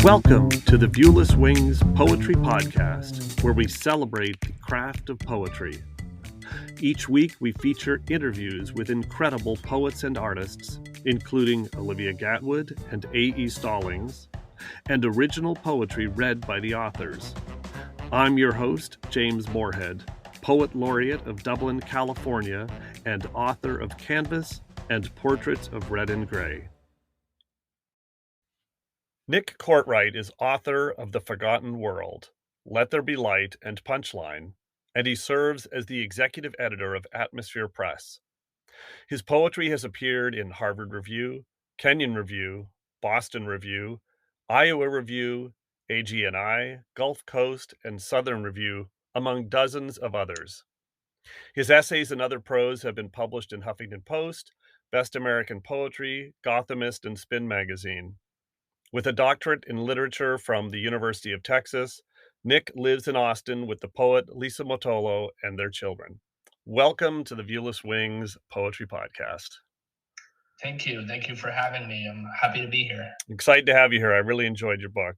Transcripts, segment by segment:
Welcome to the Viewless Wings Poetry Podcast, where we celebrate the craft of poetry. Each week, we feature interviews with incredible poets and artists, including Olivia Gatwood and A.E. Stallings, and original poetry read by the authors. I'm your host, James Moorhead, Poet Laureate of Dublin, California, and author of Canvas and Portraits of Red and Gray. Nick Courtright is author of The Forgotten World, Let There Be Light, and Punchline, and he serves as the executive editor of Atmosphere Press. His poetry has appeared in Harvard Review, Kenyon Review, Boston Review, Iowa Review, AG&I, Gulf Coast, and Southern Review, among dozens of others. His essays and other prose have been published in Huffington Post, Best American Poetry, Gothamist, and Spin Magazine. With a doctorate in literature from the University of Texas, Nick lives in Austin with the poet Lisa Motolo and their children. Welcome to the Viewless Wings Poetry Podcast. Thank you. Thank you for having me. I'm happy to be here. Excited to have you here. I really enjoyed your book.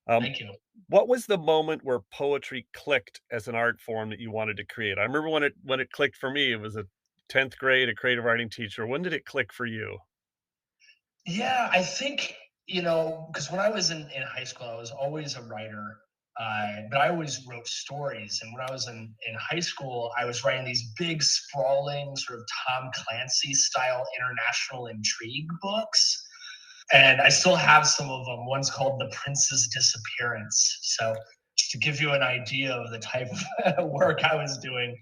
Thank you. What was the moment where poetry clicked as an art form that you wanted to create? I remember when it clicked for me. It was a 10th grade, a creative writing teacher. When did it click for you? Yeah, I think, because when I was in high school, I was always a writer, but I always wrote stories. And when I was in high school, I was writing these big, sprawling, sort of Tom Clancy style international intrigue books. And I still have some of them. One's called The Prince's Disappearance. So just to give you an idea of the type of work I was doing.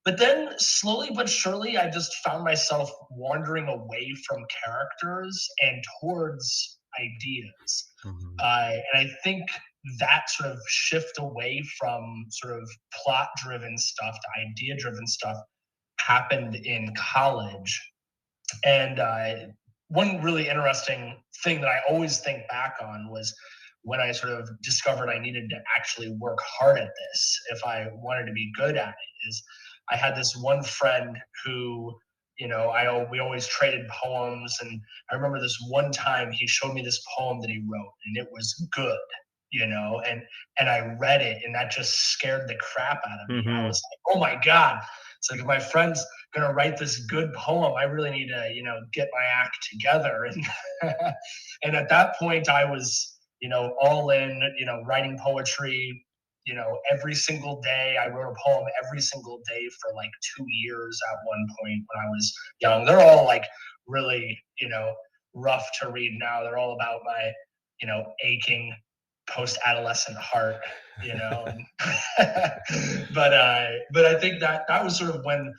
But then slowly but surely, I just found myself wandering away from characters and towards ideas. Mm-hmm. And I think that sort of shift away from sort of plot-driven stuff to idea-driven stuff happened in college. And one really interesting thing that I always think back on was when I sort of discovered I needed to actually work hard at this if I wanted to be good at it. Is I had this one friend who, we always traded poems, and I remember this one time he showed me this poem that he wrote, and it was good, and I read it, and that just scared the crap out of me. Mm-hmm. I was like, oh my God. It's like, if my friend's gonna write this good poem, I really need to, get my act together. And and at that point I was, all in, writing poetry, every single day. I wrote a poem every single day for like 2 years at one point when I was young. They're all like really, rough to read now. They're all about my, aching post-adolescent heart, but I think that was sort of when,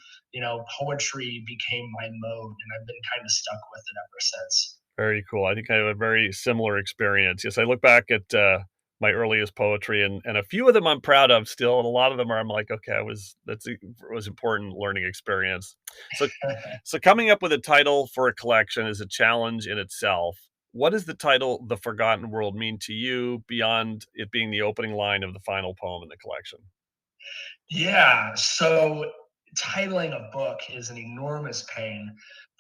poetry became my mode, and I've been kind of stuck with it ever since. Very cool. I think I have a very similar experience. Yes, I look back at my earliest poetry, and a few of them I'm proud of still, and a lot of them I'm like, okay, it was important learning experience. So coming up with a title for a collection is a challenge in itself. What does the title The Forgotten World mean to you beyond it being the opening line of the final poem in the collection? Yeah, so titling a book is an enormous pain.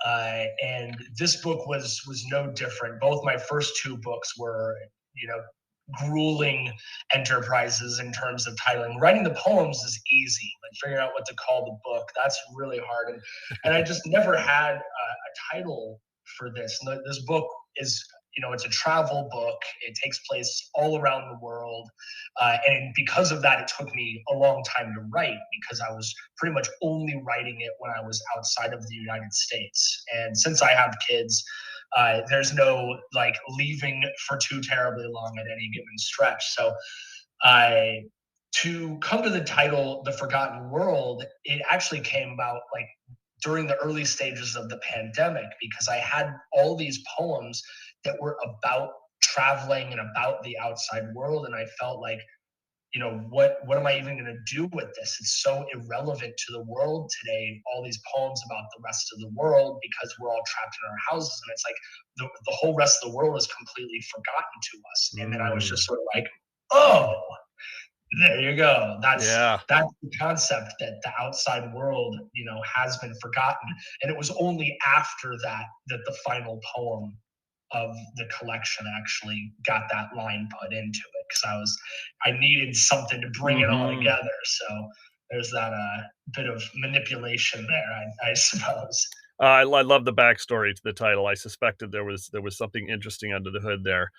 And this book was no different. Both my first two books were, grueling enterprises in terms of titling. Writing the poems is easy, like figuring out what to call the book, that's really hard. And I just never had a title for this. And this book is, it's a travel book. It takes place all around the world. And because of that, it took me a long time to write, because I was pretty much only writing it when I was outside of the United States. And since I have kids, there's no like leaving for too terribly long at any given stretch. So to come to the title, The Forgotten World, it actually came about like during the early stages of the pandemic, because I had all these poems that were about traveling and about the outside world. And I felt like, what am I even going to do with this? It's so irrelevant to the world today. All these poems about the rest of the world, because we're all trapped in our houses. And it's like the whole rest of the world is completely forgotten to us. And then I was just sort of like, oh, there you go. That's the concept, that the outside world, has been forgotten. And it was only after that the final poem of the collection actually got that line put into it because I needed something to bring it all Mhm. together. So there's that bit of manipulation there, I suppose. I love the backstory to the title. I suspected there was something interesting under the hood there.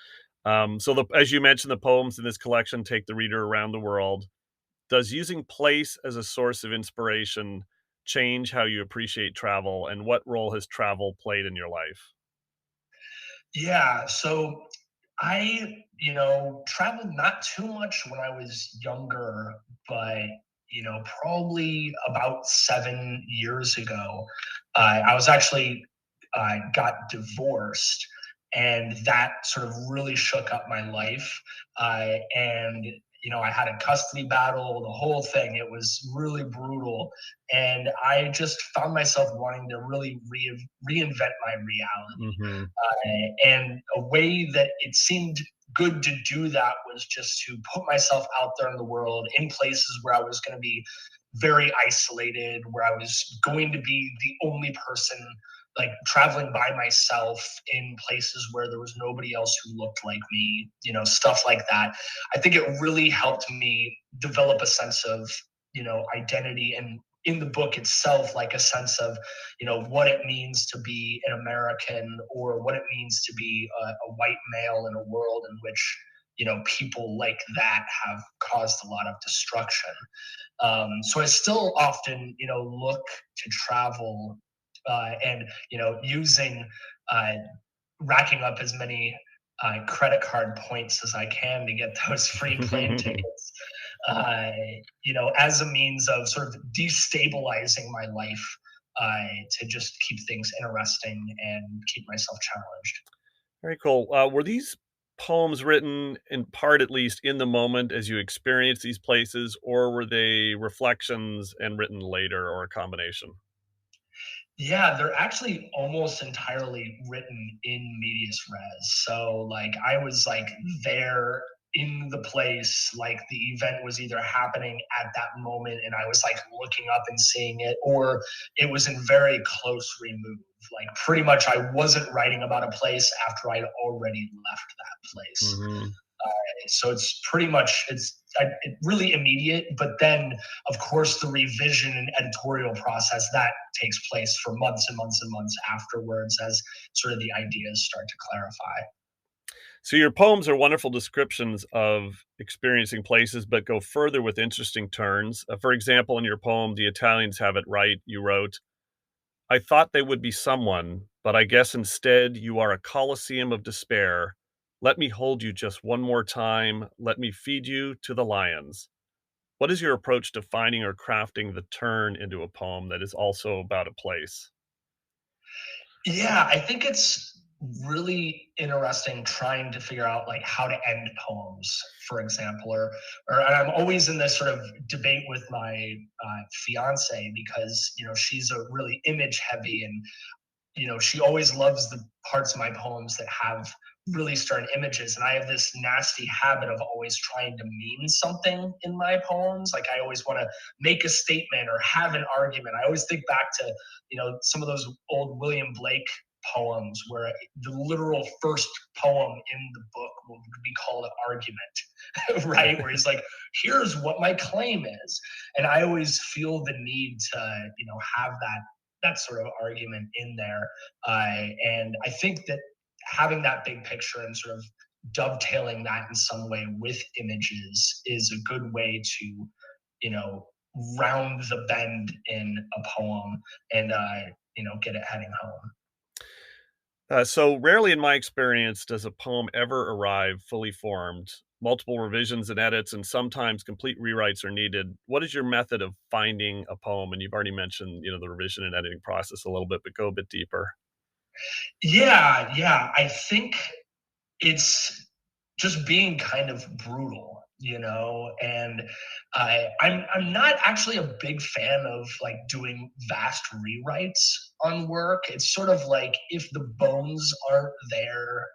So as you mentioned, the poems in this collection take the reader around the world. Does using place as a source of inspiration change how you appreciate travel, and what role has travel played in your life? Yeah, so traveled not too much when I was younger, but probably about 7 years ago, I was actually got divorced, and that sort of really shook up my life. And I had a custody battle, the whole thing. It was really brutal, and I just found myself wanting to really reinvent my reality. Mhm. And a way that it seemed good to do that was just to put myself out there in the world in places where I was going to be very isolated, where I was going to be the only person like traveling by myself in places where there was nobody else who looked like me, stuff like that. I think it really helped me develop a sense of, identity, and in the book itself, like a sense of, what it means to be an American, or what it means to be a white male in a world in which, people like that have caused a lot of destruction. So I still often, look to travel, and using uh, racking up as many credit card points as I can to get those free plane tickets, uh, as a means of sort of destabilizing my life, to just keep things interesting and keep myself challenged. Very cool. Were these poems written in part, at least, in the moment as you experienced these places, or were they reflections and written later, or a combination? Yeah, they're actually almost entirely written in medias res. So like I was like there in the place, like the event was either happening at that moment and I was like looking up and seeing it, or it was in very close remove. Like pretty much I wasn't writing about a place after I'd already left that place. Mhm. So it's pretty much really immediate, but then of course the revision and editorial process that takes place for months and months and months afterwards as sort of the ideas start to clarify. So your poems are wonderful descriptions of experiencing places, but go further with interesting turns. For example, in your poem, The Italians Have It Right, you wrote, I thought they would be someone, but I guess instead you are a coliseum of despair. Let me hold you just one more time. Let me feed you to the lions. What is your approach to finding or crafting the turn into a poem that is also about a place? Yeah, I think it's really interesting trying to figure out like how to end poems, for example, or and I'm always in this sort of debate with my fiance because she's a really image heavy, and she always loves the parts of my poems that have really stern images. And I have this nasty habit of always trying to mean something in my poems. Like I always want to make a statement or have an argument. I always think back to, some of those old William Blake poems where the literal first poem in the book will be called an argument, right? Where he's like, here's what my claim is. And I always feel the need to, have that sort of argument in there. And I think that having that big picture and sort of dovetailing that in some way with images is a good way to, you know, round the bend in a poem and, get it heading home. So rarely in my experience does a poem ever arrive fully formed. Multiple revisions and edits, and sometimes complete rewrites are needed. What is your method of finding a poem? And you've already mentioned, the revision and editing process a little bit, but go a bit deeper. Yeah, yeah. I think it's just being kind of brutal, and I'm not actually a big fan of like doing vast rewrites on work. It's sort of like if the bones aren't there,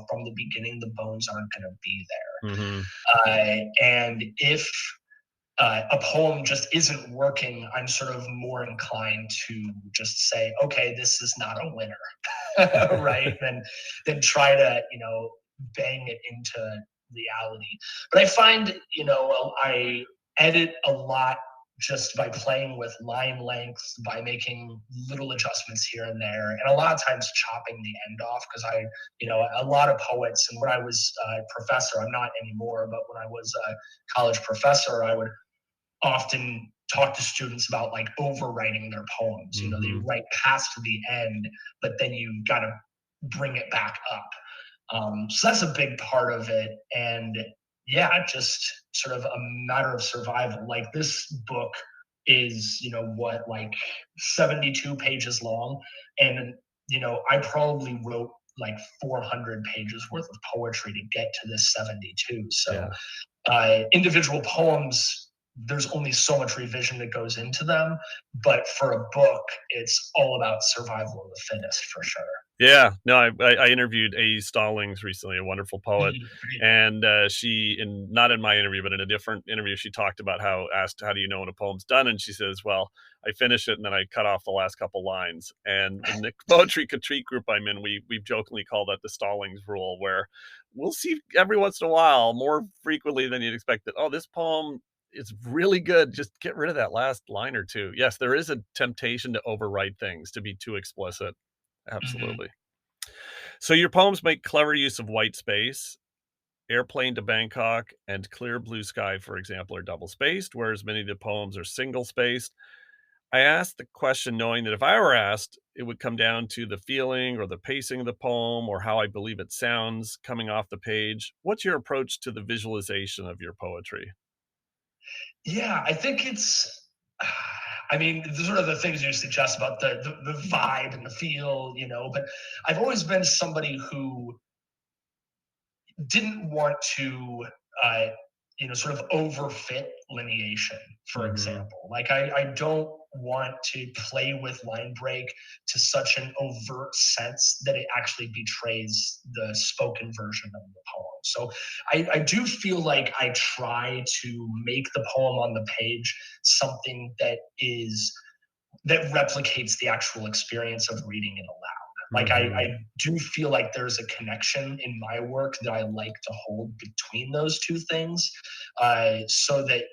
from the beginning, the bones aren't going to be Mhm. there. And if a poem just isn't working, I'm sort of more inclined to just say, okay, this is not a winner, right? Than try to, bang it into reality. But I find, I edit a lot just by playing with line lengths, by making little adjustments here and there, and a lot of times chopping the end off because a lot of poets, and when I was a professor, I'm not anymore, but when I was a college professor, I would often talk to students about like overwriting their poems. They Mhm. write past the end, but then you got to bring it back up. So that's a big part of it. And yeah, just sort of a matter of survival. Like this book is, what, like 72 pages long. And, I probably wrote like 400 pages worth of poetry to get to this 72. So Yeah. individual poems, there's only so much revision that goes into them. But for a book, it's all about survival of the fittest for sure. Yeah, no, I interviewed A. Stallings recently, a wonderful poet, Mhm. and, she in not in my interview, but in a different interview, she talked about how asked, "How do you know when a poem's done?" And she says, "Well, I finish it, and then I cut off the last couple lines." And in the poetry critique group I'm in, we've jokingly called that the Stallings rule, where we'll see every once in a while, more frequently than you'd expect, that, "Oh, this poem is really good, just get rid of that last line or 2." Yes, there is a temptation to overwrite things, to be too explicit. Mhm. Absolutely. So your poems make clever use of white space. Airplane to Bangkok and Clear Blue Sky, for example, are double spaced, whereas many of the poems are single spaced. I asked the question knowing that if I were asked, it would come down to the feeling or the pacing of the poem or how I believe it sounds coming off the page. What's your approach to the visualization of your poetry? Yeah, I think it's. I mean, the sort of the things you suggest about the vibe and the feel, But I've always been somebody who didn't want to, uh, sort of overfit lineation, for Mhm. example. Like, I don't want to play with line break to such an overt sense that it actually betrays the spoken version of the poem. So I do feel like I try to make the poem on the page something that replicates the actual experience of reading it aloud. Like I Mhm. do feel like there's a connection in my work that I like to hold between those two things, so that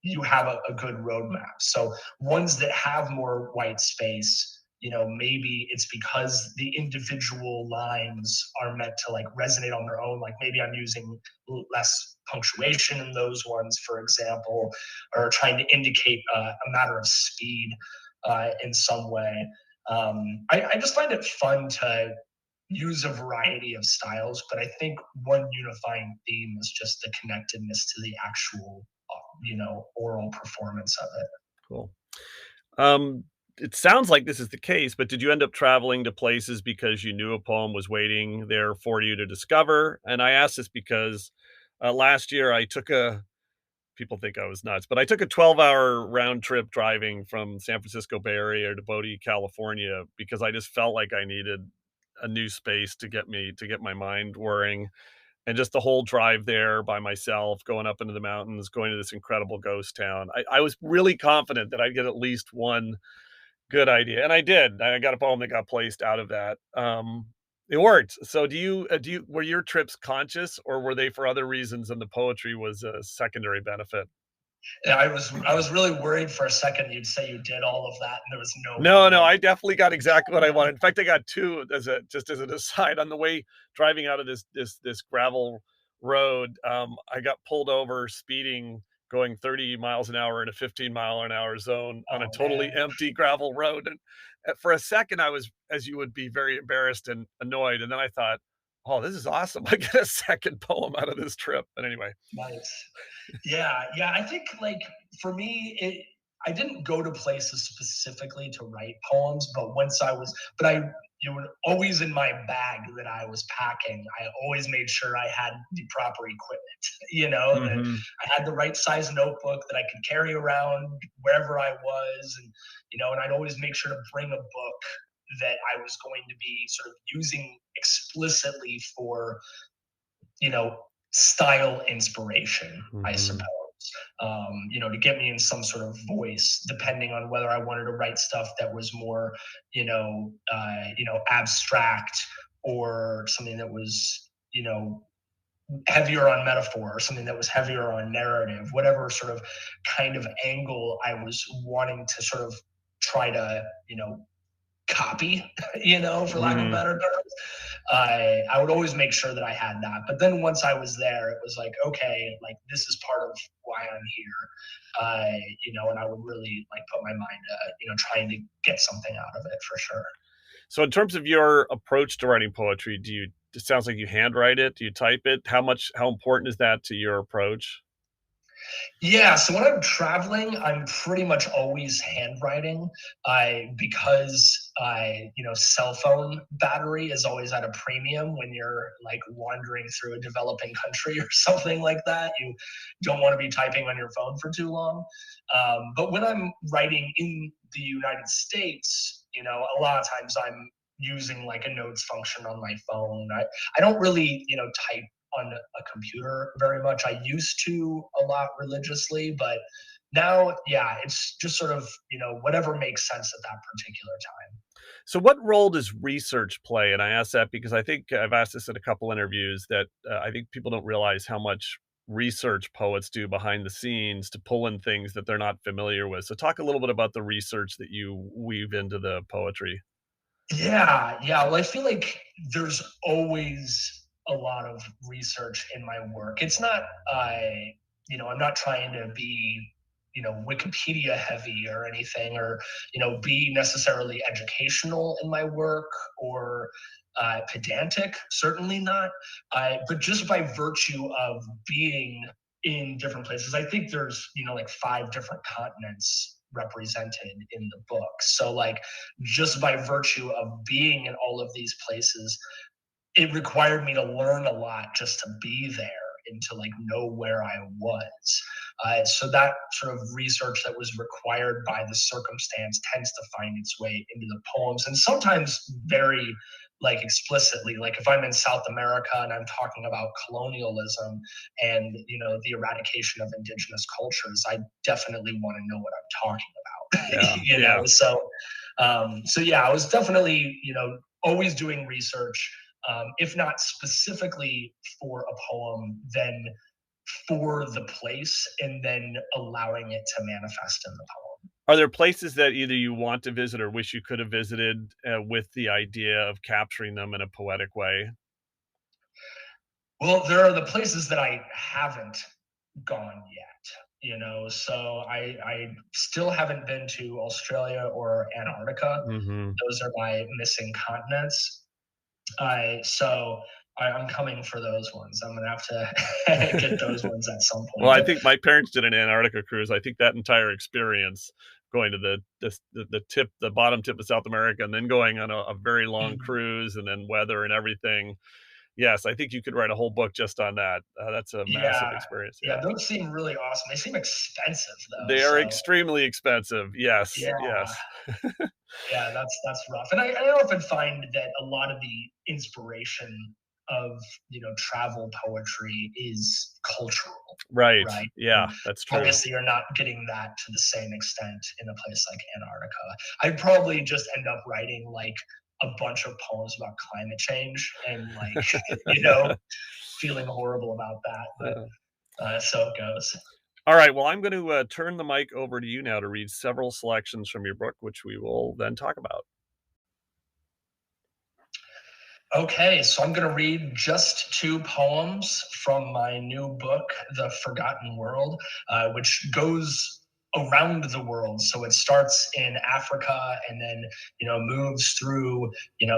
you have a good roadmap. So ones that have more white space, maybe it's because the individual lines are meant to like resonate on their own. Like maybe I'm using less punctuation in those ones, for example, or trying to indicate a matter of speed in some way. I just find it fun to use a variety of styles, but I think one unifying theme is just the connectedness to the actual, oral performance of it. Cool. Um, it sounds like this is the case, but did you end up traveling to places because you knew a poem was waiting there for you to discover? And I ask this because last year I took a people think I was nuts, but I took a 12-hour round trip driving from San Francisco Bay Area to Bodie, California, because I just felt like I needed a new space to get my mind whirring. And just the whole drive there by myself, going up into the mountains, going to this incredible ghost town. I was really confident that I'd get at least one good idea, and I did. I got a poem that got placed out of that. It worked. So do you were your trips conscious, or were they for other reasons and the poetry was a secondary benefit? Yeah, I was really worried for a second you'd say you did all of that and there was no No, no, poem. I definitely got exactly what I wanted. In fact, I got 2 as a just as an aside on the way driving out of this gravel road, I got pulled over speeding, going 30 miles an hour in a 15-mile-an-hour zone on a Oh totally man, empty gravel road, and, for a second, I was, as you would be, very embarrassed and annoyed, and then I thought, "Oh, this is awesome. I get a second poem out of this trip." But anyway. nice. Yeah, yeah. I think like for me, I didn't go to places specifically to write poems, but once I was, but I, always in my bag that I was packing, I always made sure I had the proper equipment. That Mhm. I had the right size notebook that I could carry around wherever I was, and I'd always make sure to bring a book that I was going to be sort of using explicitly for, you know, style inspiration, I Mhm. suppose. to get me in some sort of voice, depending on whether I wanted to write stuff that was more, abstract, or something that was, heavier on metaphor, or something that was heavier on narrative, whatever sort of kind of angle I was wanting to sort of try to, copy, for lack of a Mhm. better term. I would always make sure that I had that. But then once I was there, it was like, okay, like this is part of why I'm here. And I would really like put my mind, trying to get something out of it for sure. So in terms of your approach to writing poetry, it sounds like you handwrite it, do you type it? How important is that to your approach? Yeah, so when I'm traveling, I'm pretty much always handwriting. Because cell phone battery is always at a premium when you're like wandering through a developing country or something like that. You don't want to be typing on your phone for too long. But when I'm writing in the United States, a lot of times I'm using like a notes function on my phone. I don't really, type on a computer very much. I used to a lot religiously, but now, yeah, it's just sort of, whatever makes sense at that particular time. So what role does research play? And I ask that because I think I've asked this in a couple interviews that, I think people don't realize how much research poets do behind the scenes to pull in things that they're not familiar with. So talk a little bit about the research that you weave into the poetry. Yeah, yeah. Well, I feel like there's always a lot of research in my work. It's not, I'm not trying to be, Wikipedia heavy or anything, or, be necessarily educational in my work, or pedantic, certainly not. But just by virtue of being in different places, I think there's, like five different continents represented in the book. So, like, just by virtue of being in all of these places, it required me to learn a lot just to be there and to like know where I was. So that sort of research that was required by the circumstance tends to find its way into the poems, and sometimes very like explicitly. Like if I'm in South America and I'm talking about colonialism and the eradication of indigenous cultures, I definitely want to know what I'm talking about. Yeah, yeah. So yeah, I was definitely always doing research, if not specifically for a poem, then for the place, and then allowing it to manifest in the poem. Are there places that either you want to visit or wish you could have visited, with the idea of capturing them in a poetic way? Well, there are the places that I haven't gone yet. So I still haven't been to Australia or Antarctica. Mhm. Those are my missing continents. So I'm coming for those ones. I'm gonna have to get those ones at some Well, point. I But think my parents did an Antarctica cruise. I think that entire experience going to the bottom tip of South America and then going on a very long mm, cruise and then weather and everything. Yes, I think you could write a whole book just on that. That's a massive yeah, experience, yeah, yeah. those seem really awesome. They seem expensive though. They are So extremely expensive. Yes, yeah, yes. yeah, that's rough. And I often find that a lot of the inspiration of travel poetry is cultural, Right. right? Yeah, And that's true. obviously, you're not getting that to the same extent in a place like Antarctica. I'd probably just end up writing like a bunch of poems about climate change and like feeling horrible about that. Uh, But so it goes. all right, well, I'm gonna, turn the mic over to you now to read several selections from your book, which we will then talk about. Okay, so I'm going to read just two poems from my new book, The Forgotten World, which goes around the world. So it starts in Africa and then, moves through,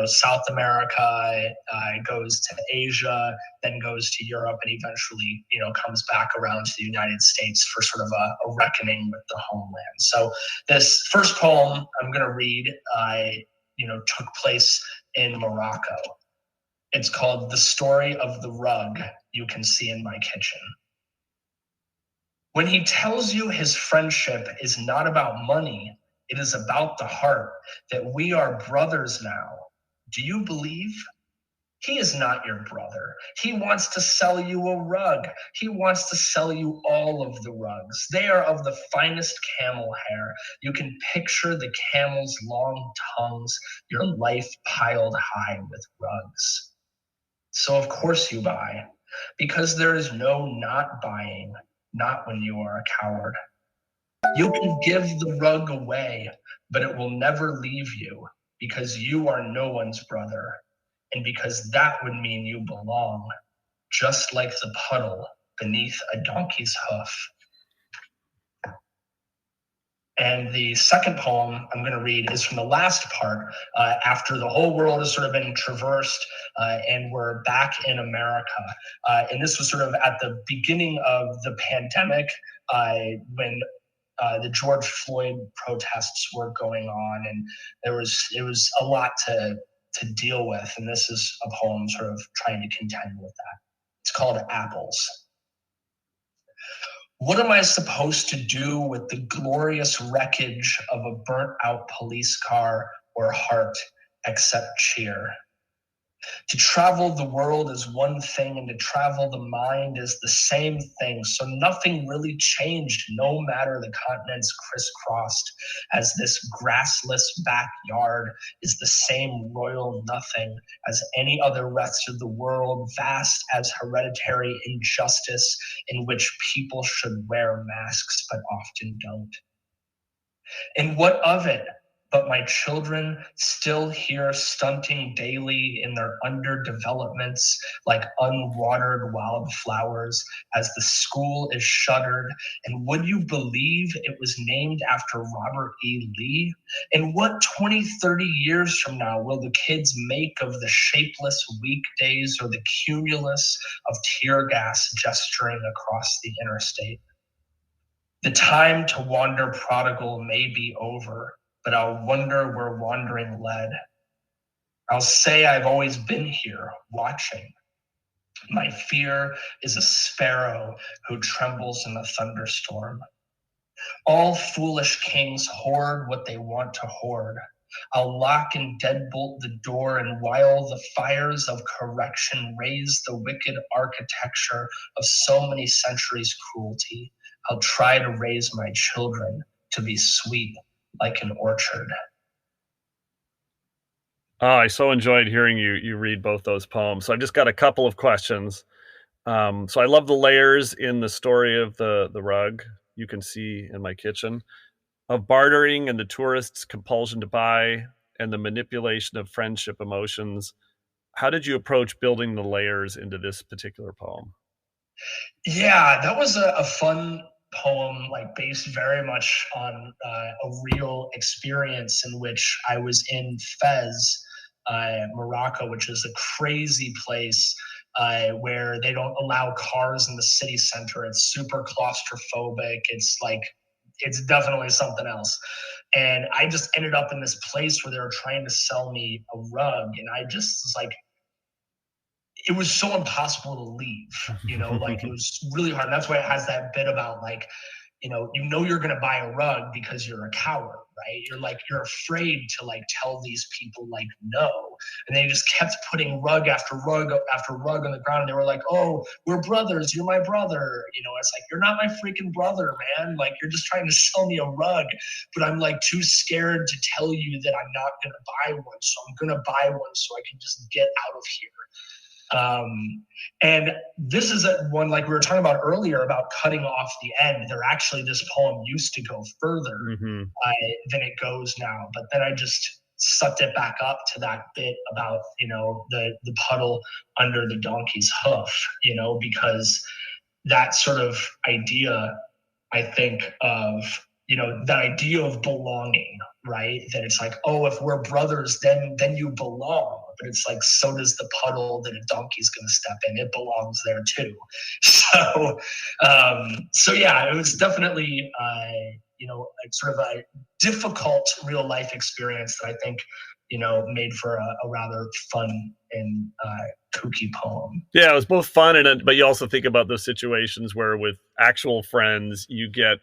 South America, goes to Asia, then goes to Europe, and eventually, comes back around to the United States for sort of a reckoning with the homeland. So this first poem I'm going to read, took place in Morocco. It's called The Story of the Rug You Can See in My Kitchen. When he tells you his friendship is not about money, it is about the heart, that we are brothers now, do you believe? He is not your brother. He wants to sell you a rug. He wants to sell you all of the rugs. They are of the finest camel hair. You can picture the camel's long tongues, your life piled high with rugs. So, of course, you buy, because there is no not buying, not when you are a coward. You can give the rug away, but it will never leave you because you are no one's brother, and because that would mean you belong, just like the puddle beneath a donkey's hoof. And the second poem I'm going to read is from the last part, after the whole world has sort of been traversed and we're back in America. And this was sort of at the beginning of the pandemic when the George Floyd protests were going on, and it was a lot to deal with. And this is a poem sort of trying to contend with that. It's called Apples. What am I supposed to do with the glorious wreckage of a burnt out police car or heart except cheer? To travel the world is one thing, and to travel the mind is the same thing. So nothing really changed, no matter the continents crisscrossed, as this grassless backyard is the same royal nothing as any other rest of the world, vast as hereditary injustice in which people should wear masks but often don't. And what of it? But my children still here stunting daily in their underdevelopments like unwatered wildflowers as the school is shuttered. And would you believe it was named after Robert E. Lee? And what 20, 30 years from now will the kids make of the shapeless weekdays or the cumulus of tear gas gesturing across the interstate? The time to wander prodigal may be over, but I'll wonder where wandering led. I'll say I've always been here, watching. My fear is a sparrow who trembles in a thunderstorm. All foolish kings hoard what they want to hoard. I'll lock and deadbolt the door, and while the fires of correction raise the wicked architecture of so many centuries' cruelty, I'll try to raise my children to be sweet like an orchard. Oh, I so enjoyed hearing you read both those poems. So I've just got a couple of questions. So I love the layers in the story of the rug you can see in my kitchen, of bartering and the tourists' compulsion to buy, and the manipulation of friendship emotions. How did you approach building the layers into this particular poem? Yeah, that was a fun poem, like based very much on a real experience in which I was in Fez, Morocco, which is a crazy place where they don't allow cars in the city center. It's super claustrophobic. It's like, it's definitely something else. And I just ended up in this place where they were trying to sell me a rug. And I just was like, it was so impossible to leave, like it was really hard. And that's why it has that bit about like, you're going to buy a rug because you're a coward, right? You're afraid to like tell these people like no. And they just kept putting rug after rug after rug on the ground. And they were like, oh, we're brothers. You're my brother. It's like, you're not my freaking brother, man. Like, you're just trying to sell me a rug, but I'm like too scared to tell you that I'm not going to buy one. So I'm going to buy one so I can just get out of here. And this is one like we were talking about earlier about cutting off the end. There actually, this poem used to go further Mm-hmm. than it goes now, but then I just sucked it back up to that bit about the puddle under the donkey's hoof, because that sort of idea, I think of that idea of belonging, right? That it's like, oh, if we're brothers, then you belong. But it's like, so does the puddle that a donkey's going to step in. It belongs there too. So yeah, it was definitely sort of a difficult real life experience that I think made for a rather fun and kooky poem. Yeah, it was both fun but you also think about those situations where with actual friends you get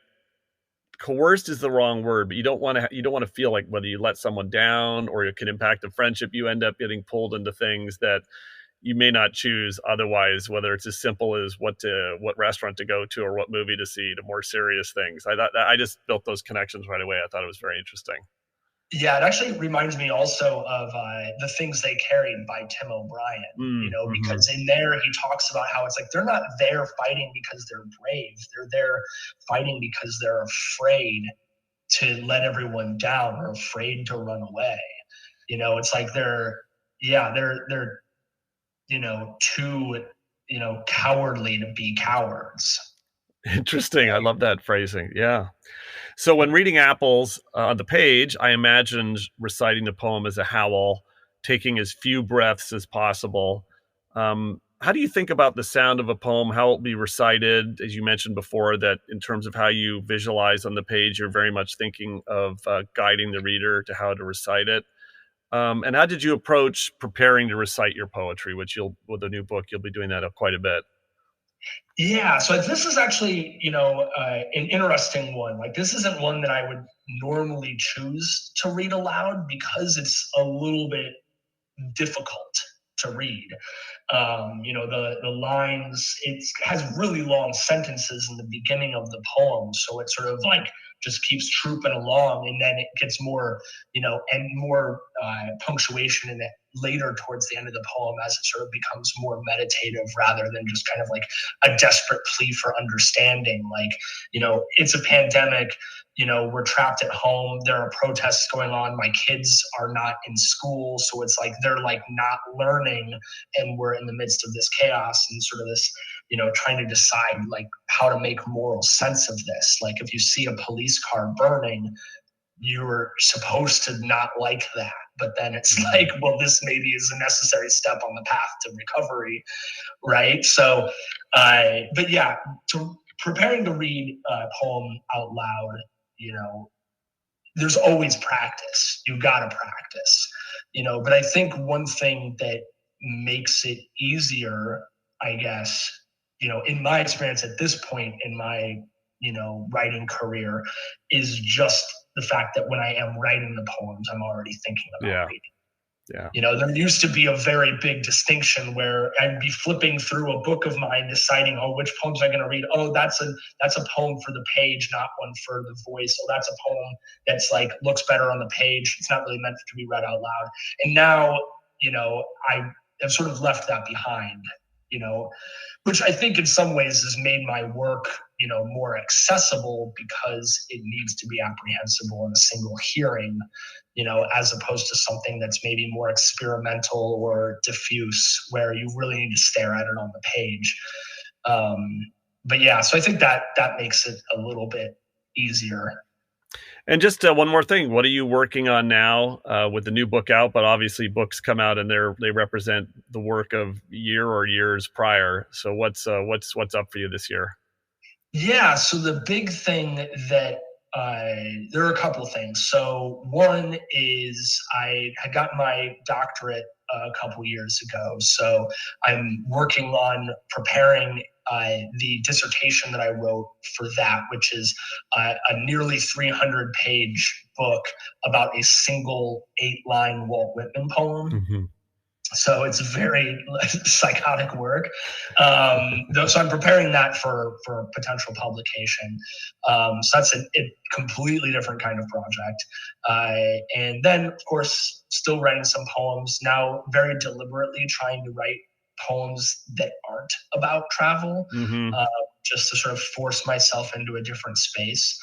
coerced is the wrong word, but you don't want to feel like whether you let someone down or it can impact the friendship, you end up getting pulled into things that you may not choose otherwise, whether it's as simple as what restaurant to go to or what movie to see, to more serious things. I just built those connections right away. I thought it was very interesting. Yeah, it actually reminds me also of The Things They Carried by Tim O'Brien, Mm-hmm. because in there he talks about how it's like they're not there fighting because they're brave. They're there fighting because they're afraid to let everyone down or afraid to run away. It's like they're too, cowardly to be cowards. Interesting. I love that phrasing. Yeah. So when reading Apples on the page, I imagined reciting the poem as a howl, taking as few breaths as possible. How do you think about the sound of a poem, how it will be recited? As you mentioned before, that in terms of how you visualize on the page, you're very much thinking of guiding the reader to how to recite it. And how did you approach preparing to recite your poetry, which with the new book, you'll be doing that quite a bit? Yeah, so this is actually, an interesting one. Like, this isn't one that I would normally choose to read aloud because it's a little bit difficult to read. The lines, it has really long sentences in the beginning of the poem, so it sort of like just keeps trooping along, and then it gets more, and more punctuation in it later towards the end of the poem as it sort of becomes more meditative rather than just kind of like a desperate plea for understanding. Like, it's a pandemic. We're trapped at home. There are protests going on. My kids are not in school. So it's like they're like not learning, and we're in the midst of this chaos and sort of this, trying to decide like how to make moral sense of this. Like, if you see a police car burning, you're supposed to not like that. But then it's like, well, this maybe is a necessary step on the path to recovery, right? So, but yeah, preparing to read a poem out loud, there's always practice. You've got to practice, but I think one thing that makes it easier, I guess, in my experience at this point in my, writing career, is just the fact that when I am writing the poems, I'm already thinking about Yeah. reading. Yeah. There used to be a very big distinction where I'd be flipping through a book of mine, deciding, oh, which poems I'm going to read. Oh, that's a poem for the page, not one for the voice. Oh, that's a poem that's like looks better on the page. It's not really meant to be read out loud. And now, I have sort of left that behind, which I think in some ways has made my work, more accessible because it needs to be apprehensible in a single hearing, as opposed to something that's maybe more experimental or diffuse where you really need to stare at it on the page. But yeah, so I think that makes it a little bit easier. And just one more thing, what are you working on now with the new book out? But obviously, books come out and they represent the work of year or years prior. So what's up for you this year? Yeah, so the big thing that there are a couple of things. So one is I had gotten my doctorate a couple years ago. So I'm working on preparing the dissertation that I wrote for that, which is a nearly 300-page book about a single 8-line Walt Whitman poem. Mm-hmm. So it's very psychotic work. So I'm preparing that for potential publication. So that's a completely different kind of project. And then, of course, still writing some poems now, very deliberately trying to write poems that aren't about travel, Mm-hmm. just to sort of force myself into a different space.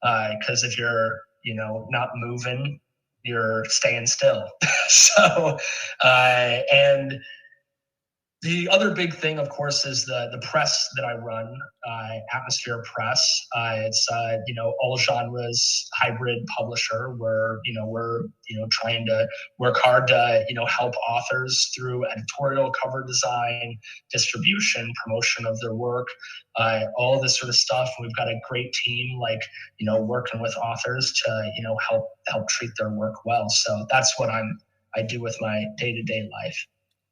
Because if you're, not moving, you're staying still. So, and the other big thing, of course, is the press that I run, Atmosphere Press. It's all genres hybrid publisher where we're trying to work hard to help authors through editorial, cover design, distribution, promotion of their work, all this sort of stuff. And we've got a great team working with authors to help treat their work well. So that's what I do with my day-to-day life.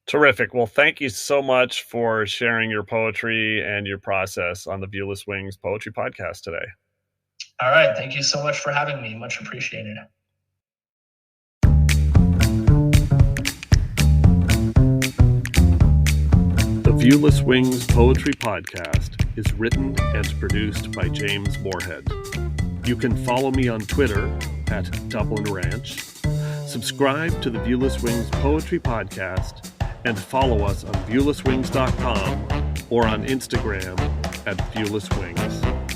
Terrific. Well, thank you so much for sharing your poetry and your process on the Viewless Wings Poetry Podcast today. All right. Thank you so much for having me. Much appreciated. Viewless Wings Poetry Podcast is written and produced by James Moorhead. You can follow me on Twitter at Dublin Ranch, subscribe to the Viewless Wings Poetry Podcast, and follow us on viewlesswings.com or on Instagram at viewlesswings.